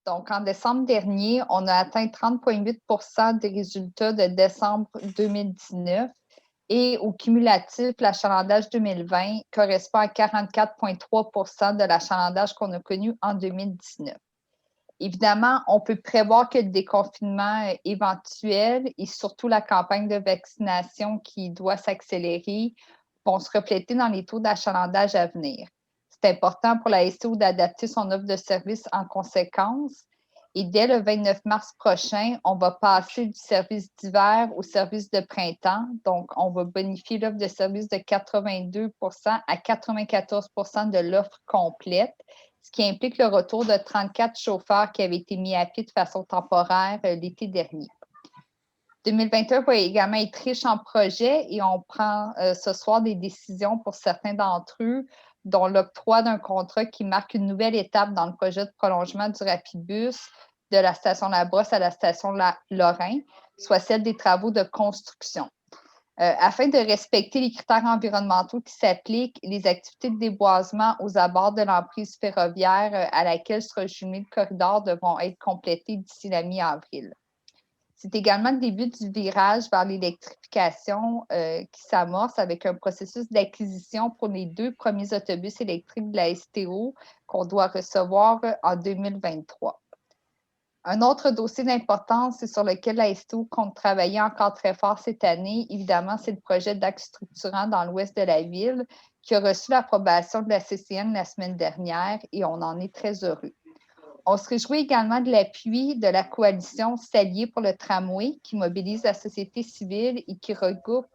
Donc, en décembre dernier, on a atteint 30,8 des résultats de décembre 2019 et au cumulatif, l'achalandage 2020 correspond à 44,3 de l'achalandage qu'on a connu en 2019. Évidemment, on peut prévoir que le déconfinement éventuel et surtout la campagne de vaccination qui doit s'accélérer vont se refléter dans les taux d'achalandage à venir. C'est important pour la STO d'adapter son offre de service en conséquence. Et dès le 29 mars prochain, on va passer du service d'hiver au service de printemps. Donc, on va bonifier l'offre de service de 82 à 94 de l'offre complète, ce qui implique le retour de 34 chauffeurs qui avaient été mis à pied de façon temporaire l'été dernier. 2021 va également être riche en projets et on prend ce soir des décisions pour certains d'entre eux, dont l'octroi d'un contrat qui marque une nouvelle étape dans le projet de prolongement du Rapidbus de la station La Brosse à la station Lorrain, soit celle des travaux de construction. Afin de respecter les critères environnementaux qui s'appliquent, les activités de déboisement aux abords de l'emprise ferroviaire à laquelle sera jumelé le corridor devront être complétées d'ici la mi-avril. C'est également le début du virage vers l'électrification qui s'amorce avec un processus d'acquisition pour les 2 premiers autobus électriques de la STO qu'on doit recevoir en 2023. Un autre dossier d'importance et sur lequel la STO compte travailler encore très fort cette année, évidemment, c'est le projet d'axe structurant dans l'ouest de la ville qui a reçu l'approbation de la CCN la semaine dernière et on en est très heureux. On se réjouit également de l'appui de la coalition S'allier pour le tramway qui mobilise la société civile et qui regroupe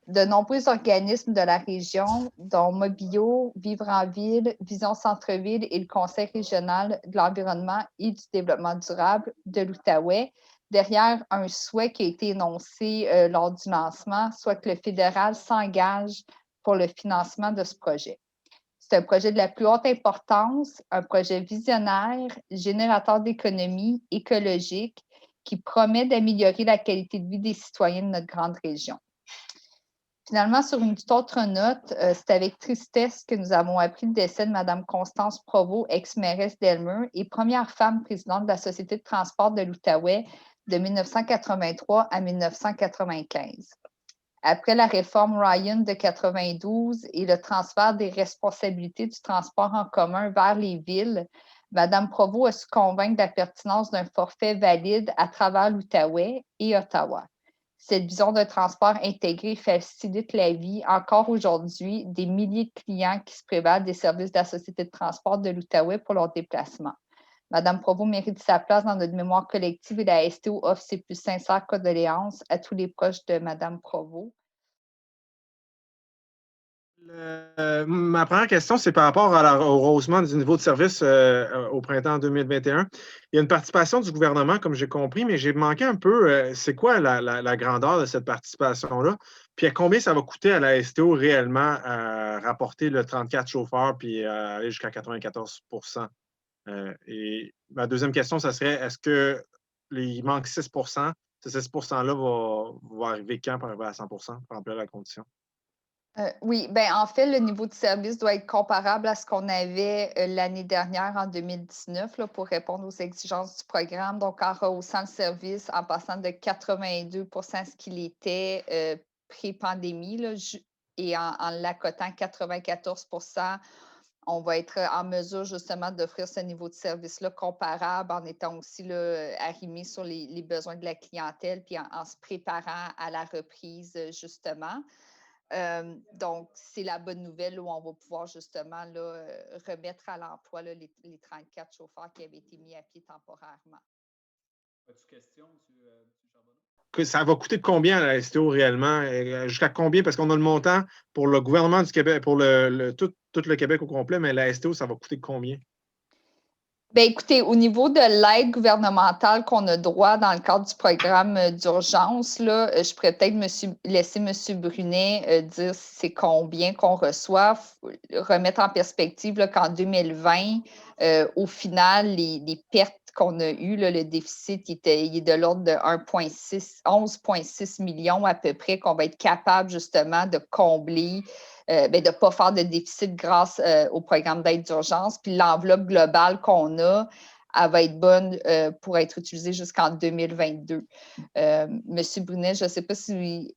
de nombreux organismes de la région, dont Mobio, Vivre en ville, Vision Centre-ville et le Conseil régional de l'environnement et du développement durable de l'Outaouais, derrière un souhait qui a été énoncé lors du lancement, soit que le fédéral s'engage pour le financement de ce projet. C'est un projet de la plus haute importance, un projet visionnaire, générateur d'économie écologique qui promet d'améliorer la qualité de vie des citoyens de notre grande région. Finalement, sur une toute autre note, c'est avec tristesse que nous avons appris le décès de Mme Constance Provost, ex-mairesse d'Elmer et première femme présidente de la Société de transport de l'Outaouais de 1983 à 1995. Après la réforme Ryan de 92 et le transfert des responsabilités du transport en commun vers les villes, Mme Provost a su convaincre de la pertinence d'un forfait valide à travers l'Outaouais et Ottawa. Cette vision d'un transport intégré facilite la vie, encore aujourd'hui, des milliers de clients qui se prévalent des services de la Société de transport de l'Outaouais pour leurs déplacements. Mme Provost mérite sa place dans notre mémoire collective et la STO offre ses plus sincères condoléances à tous les proches de Mme Provost. Ma première question, c'est par rapport au rehaussement du niveau de service au printemps 2021. Il y a une participation du gouvernement, comme j'ai compris, mais j'ai manqué un peu, c'est quoi la grandeur de cette participation-là? Puis à combien ça va coûter à la STO réellement à rapporter le 34 chauffeurs puis aller jusqu'à 94 et ma deuxième question, ça serait, est-ce qu'il manque 6 ce 6 %-là va arriver quand pour arriver à 100 pour remplir la condition? Oui, bien, en fait, le niveau de service doit être comparable à ce qu'on avait l'année dernière en 2019 là, pour répondre aux exigences du programme. Donc, en rehaussant le service, en passant de 82 ce qu'il était pré-pandémie là, et en l'accotant 94 on va être en mesure justement d'offrir ce niveau de service-là comparable en étant aussi là, arrimé sur les besoins de la clientèle puis en se préparant à la reprise justement. Donc, c'est la bonne nouvelle où on va pouvoir justement là, remettre à l'emploi là, les 34 chauffeurs qui avaient été mis à pied temporairement. As-tu question, M. Charbonneau? Ça va coûter combien à la STO réellement? Jusqu'à combien? Parce qu'on a le montant pour le gouvernement du Québec, pour tout le Québec au complet, mais la STO, ça va coûter combien? Bien, écoutez, au niveau de l'aide gouvernementale qu'on a droit dans le cadre du programme d'urgence, là, je pourrais peut-être laisser M. Brunet dire c'est combien qu'on reçoit, remettre en perspective là, qu'en 2020, au final, les pertes qu'on a eu, là, le déficit il est de l'ordre de 11,6 millions à peu près qu'on va être capable justement de combler, de ne pas faire de déficit grâce au programme d'aide d'urgence. Puis l'enveloppe globale qu'on a, elle va être bonne pour être utilisée jusqu'en 2022. Monsieur Brunet, je ne sais pas si...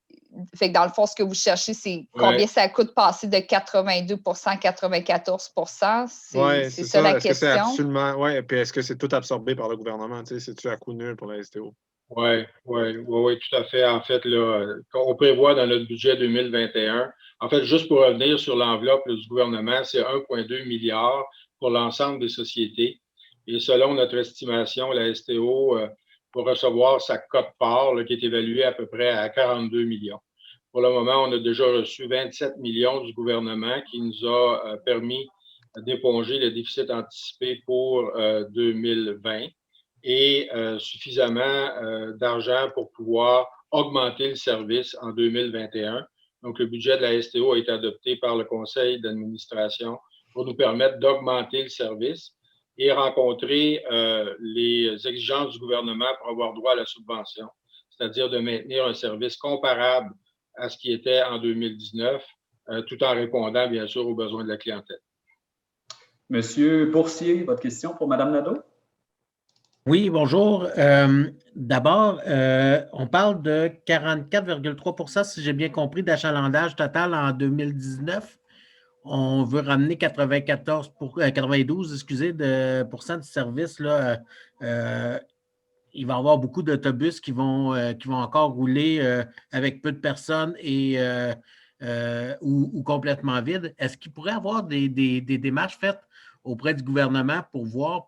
Fait que dans le fond, ce que vous cherchez, c'est combien ça coûte passer de 82 à 94 Oui, c'est ça la Est-ce que c'est question? absolument. Oui, et puis est-ce que c'est tout absorbé par le gouvernement? C'est-tu à coût nul pour la STO? Oui, tout à fait. En fait, là, on prévoit dans notre budget 2021, en fait, juste pour revenir sur l'enveloppe du gouvernement, c'est 1,2 milliard pour l'ensemble des sociétés. Et selon notre estimation, la STO va recevoir sa quote-part qui est évaluée à peu près à 42 millions. Pour le moment, on a déjà reçu 27 millions du gouvernement qui nous a permis d'éponger le déficit anticipé pour 2020 et suffisamment d'argent pour pouvoir augmenter le service en 2021. Donc, le budget de la STO a été adopté par le conseil d'administration pour nous permettre d'augmenter le service et rencontrer les exigences du gouvernement pour avoir droit à la subvention, c'est-à-dire de maintenir un service comparable à ce qui était en 2019, tout en répondant, bien sûr, aux besoins de la clientèle. Monsieur Boursier, votre question pour Mme Nadeau? Oui, bonjour. D'abord, on parle de 44,3 si j'ai bien compris, d'achalandage total en 2019. On veut ramener 92 de service. Là, il va y avoir beaucoup d'autobus qui vont encore rouler avec peu de personnes et ou complètement vides. Est-ce qu'il pourrait y avoir des démarches faites auprès du gouvernement pour voir,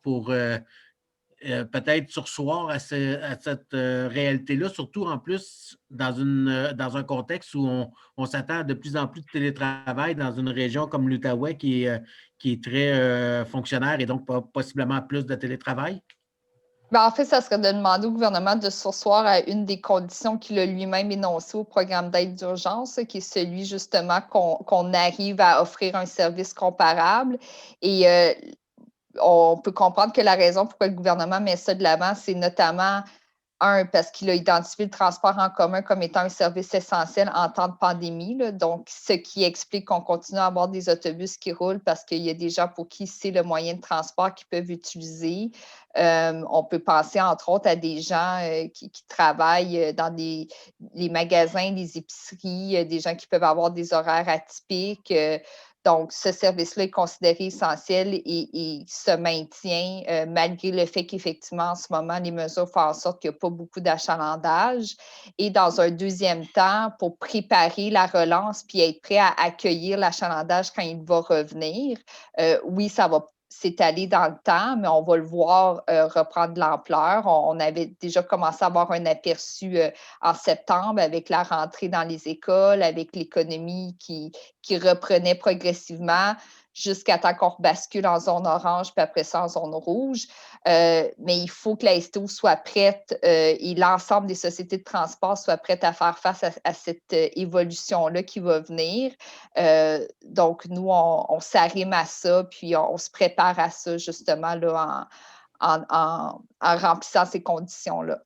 peut-être surseoir à cette réalité-là, surtout en plus dans un contexte où on s'attend à de plus en plus de télétravail dans une région comme l'Outaouais qui est très fonctionnaire et donc possiblement plus de télétravail? En fait, ça serait de demander au gouvernement de surseoir à une des conditions qu'il a lui-même énoncées au programme d'aide d'urgence, qui est celui justement qu'on arrive à offrir un service comparable. Et on peut comprendre que la raison pourquoi le gouvernement met ça de l'avant, c'est notamment parce qu'il a identifié le transport en commun comme étant un service essentiel en temps de pandémie. Là. Donc, ce qui explique qu'on continue à avoir des autobus qui roulent parce qu'il y a des gens pour qui c'est le moyen de transport qu'ils peuvent utiliser. On peut penser, entre autres, à des gens qui travaillent dans les magasins, les épiceries, des gens qui peuvent avoir des horaires atypiques. Donc, ce service-là est considéré essentiel et se maintient malgré le fait qu'effectivement, en ce moment, les mesures font en sorte qu'il n'y a pas beaucoup d'achalandage. Et dans un deuxième temps, pour préparer la relance puis être prêt à accueillir l'achalandage quand il va revenir, oui, ça va s'étaler dans le temps, mais on va le voir reprendre de l'ampleur. On avait déjà commencé à avoir un aperçu en septembre avec la rentrée dans les écoles, avec l'économie qui reprenait progressivement jusqu'à temps qu'on rebascule en zone orange, puis après ça en zone rouge. Mais il faut que la STO soit prête et l'ensemble des sociétés de transport soient prêtes à faire face à cette évolution-là qui va venir. Donc, nous, on s'arrime à ça, puis on se prépare à ça, justement, là, en remplissant ces conditions-là.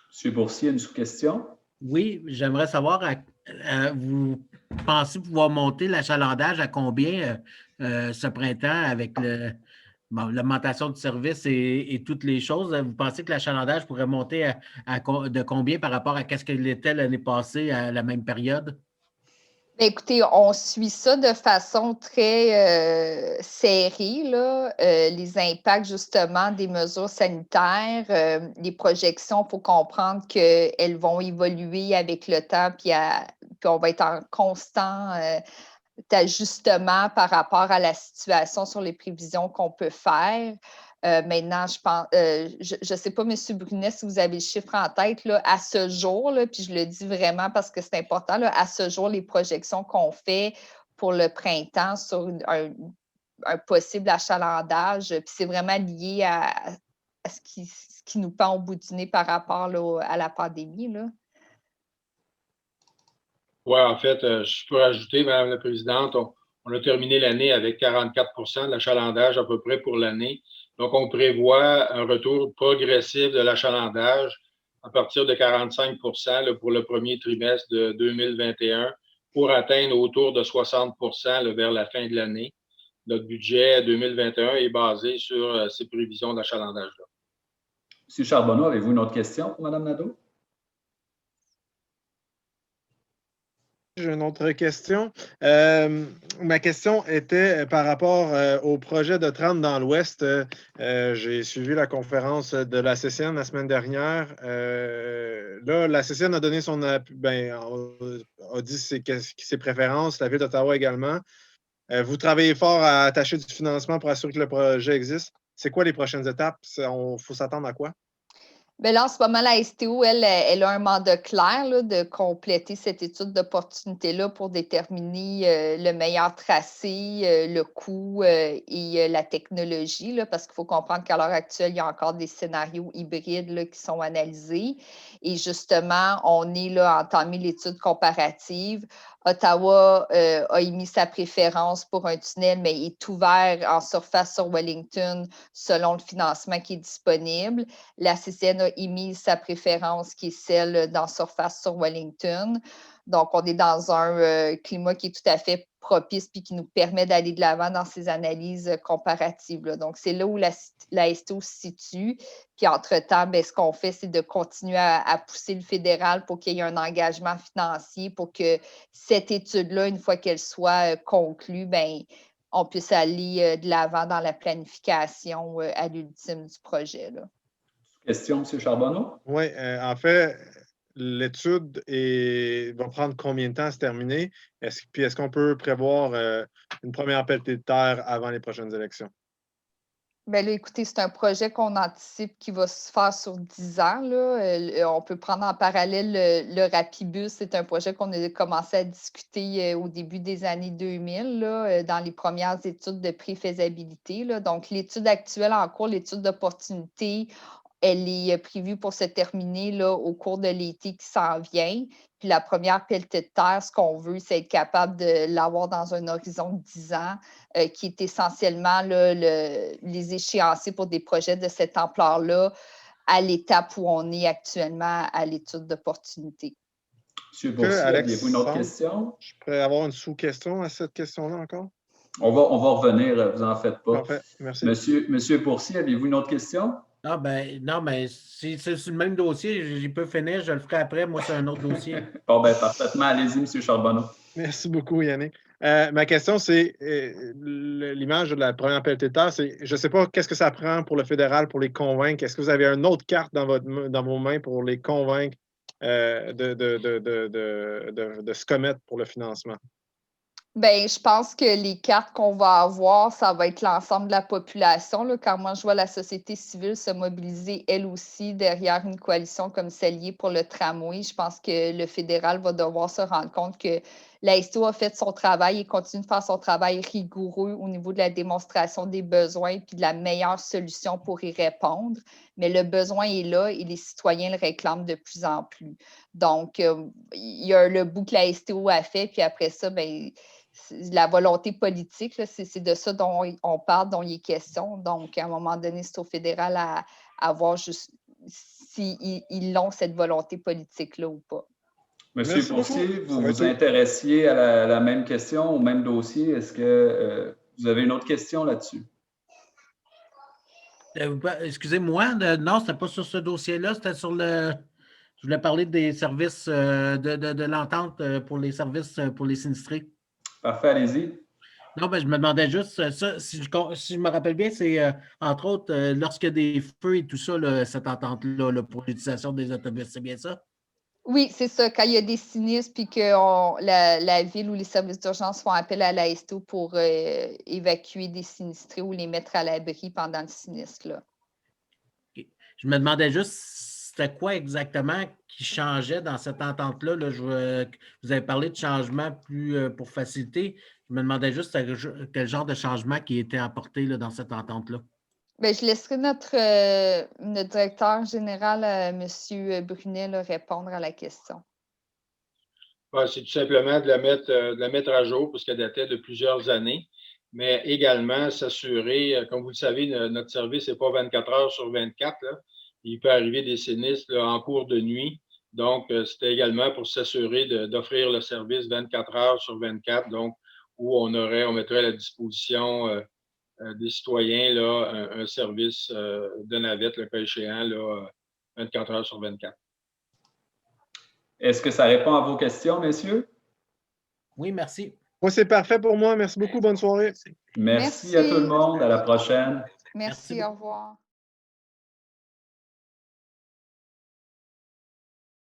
Monsieur Boursier, une sous-question? Oui, j'aimerais savoir, vous pensez pouvoir monter l'achalandage à combien ce printemps avec l'augmentation du service et toutes les choses? Vous pensez que l'achalandage pourrait monter de combien par rapport à ce qu'il était l'année passée à la même période? Écoutez, on suit ça de façon très serrée, là. Les impacts justement des mesures sanitaires, les projections, il faut comprendre qu'elles vont évoluer avec le temps, puis on va être en constant d'ajustement par rapport à la situation sur les prévisions qu'on peut faire. Maintenant, je pense, je ne sais pas, M. Brunet, si vous avez le chiffre en tête, là, à ce jour, là, puis je le dis vraiment parce que c'est important, là, à ce jour, les projections qu'on fait pour le printemps sur un possible achalandage, puis c'est vraiment lié à ce qui nous pend au bout du nez par rapport là, à la pandémie. Là. Oui, en fait, je peux rajouter, Mme la Présidente, on a terminé l'année avec 44 de l'achalandage à peu près pour l'année. Donc, on prévoit un retour progressif de l'achalandage à partir de 45 là, pour le premier trimestre de 2021 pour atteindre autour de 60 là, vers la fin de l'année. Notre budget 2021 est basé sur ces prévisions d'achalandage-là. M. Charbonneau, avez-vous une autre question pour Mme Nadeau? J'ai une autre question. Ma question était par rapport au projet de 30 dans l'Ouest. J'ai suivi la conférence de la CCN la semaine dernière. Là, la CCN a donné son appui, a dit ses préférences, la Ville d'Ottawa également. Vous travaillez fort à attacher du financement pour assurer que le projet existe. C'est quoi les prochaines étapes? Il faut s'attendre à quoi? Bien là, en ce moment, la STO, elle a un mandat clair là, de compléter cette étude d'opportunité-là pour déterminer le meilleur tracé, le coût et la technologie, là, parce qu'il faut comprendre qu'à l'heure actuelle, il y a encore des scénarios hybrides là, qui sont analysés. Et justement, on est là à entamer l'étude comparative. Ottawa a émis sa préférence pour un tunnel, mais est ouvert en surface sur Wellington selon le financement qui est disponible. La CCN a émis sa préférence qui est celle d'en surface sur Wellington. Donc, on est dans un climat qui est tout à fait propice puis qui nous permet d'aller de l'avant dans ces analyses comparatives, là. Donc, c'est là où la STO se situe. Puis, entre-temps, ce qu'on fait, c'est de continuer à pousser le fédéral pour qu'il y ait un engagement financier pour que cette étude-là, une fois qu'elle soit conclue, on puisse aller de l'avant dans la planification à l'ultime du projet, là. Question, M. Charbonneau? Oui, en fait, l'étude va prendre combien de temps à se terminer? Est-ce qu'on peut prévoir une première pelletée de terre avant les prochaines élections? Bien là, écoutez, c'est un projet qu'on anticipe qui va se faire sur 10 ans, là. On peut prendre en parallèle le Rapibus. C'est un projet qu'on a commencé à discuter au début des années 2000, là, dans les premières études de pré-faisabilité, là. Donc, l'étude actuelle en cours, l'étude d'opportunité, elle est prévue pour se terminer là, au cours de l'été qui s'en vient. Puis la première pelletée de terre, ce qu'on veut, c'est être capable de l'avoir dans un horizon de 10 ans, qui est essentiellement là, les échéanciers pour des projets de cette ampleur-là à l'étape où on est actuellement à l'étude d'opportunité. M. Boursier, aviez-vous une autre question? Je pourrais avoir une sous-question à cette question-là encore? On va revenir, vous en faites pas. Parfait, merci. Monsieur Boursier, aviez-vous une autre question? Non, mais si c'est sur le même dossier, j'y peux finir, je le ferai après. Moi, c'est un autre dossier. Bon, parfaitement. Allez-y, M. Charbonneau. Merci beaucoup, Yannick. Ma question, c'est l'image de la première pelletée de terre, c'est je ne sais pas qu'est-ce que ça prend pour le fédéral pour les convaincre. Est-ce que vous avez une autre carte dans vos mains pour les convaincre de se commettre pour le financement? Bien, je pense que les cartes qu'on va avoir, ça va être l'ensemble de la population, là, car moi, je vois la société civile se mobiliser, elle aussi, derrière une coalition comme celle-ci pour le tramway. Je pense que le fédéral va devoir se rendre compte que la STO a fait son travail et continue de faire son travail rigoureux au niveau de la démonstration des besoins puis de la meilleure solution pour y répondre. Mais le besoin est là et les citoyens le réclament de plus en plus. Donc, il y a le bout que la STO a fait, puis après ça, la volonté politique, c'est de ça dont on parle, dont il est question. Donc, à un moment donné, c'est au fédéral à voir juste s'ils ont cette volonté politique-là ou pas. Monsieur Boursier, vous vous intéressiez à la même question, au même dossier. Est-ce que vous avez une autre question là-dessus? Excusez-moi, non, ce n'était pas sur ce dossier-là, c'était sur le... Je voulais parler des services, de l'entente pour les services pour les sinistrés. Parfait, allez-y. Non, je me demandais juste, ça, si je me rappelle bien, c'est entre autres, lorsqu'il y a des feux et tout ça, là, cette entente-là là, pour l'utilisation des autobus, c'est bien ça? Oui, c'est ça. Quand il y a des sinistres puis que la ville ou les services d'urgence font appel à la STO pour évacuer des sinistrés ou les mettre à l'abri pendant le sinistre, là. Okay. Je me demandais juste, c'était quoi exactement qui changeait dans cette entente-là? Là, vous avez parlé de changement plus pour faciliter. Je me demandais juste quel genre de changement qui était apporté là, dans cette entente-là. Bien, je laisserai notre directeur général, M. Brunet, là, répondre à la question. Ouais, c'est tout simplement de la mettre à jour parce qu'elle datait de plusieurs années. mais également s'assurer, comme vous le savez, notre service n'est pas 24 heures sur 24. Là. Il peut arriver des sinistres là, en cours de nuit. Donc, c'était également pour s'assurer d'offrir le service 24 heures sur 24, donc où on mettrait à la disposition des citoyens là, un service de navette, le cas échéant, là, 24 heures sur 24. Est-ce que ça répond à vos questions, messieurs? Oui, merci. Moi, c'est parfait pour moi. Merci beaucoup. Bonne soirée. Merci à tout le monde. À la prochaine. Merci, au revoir.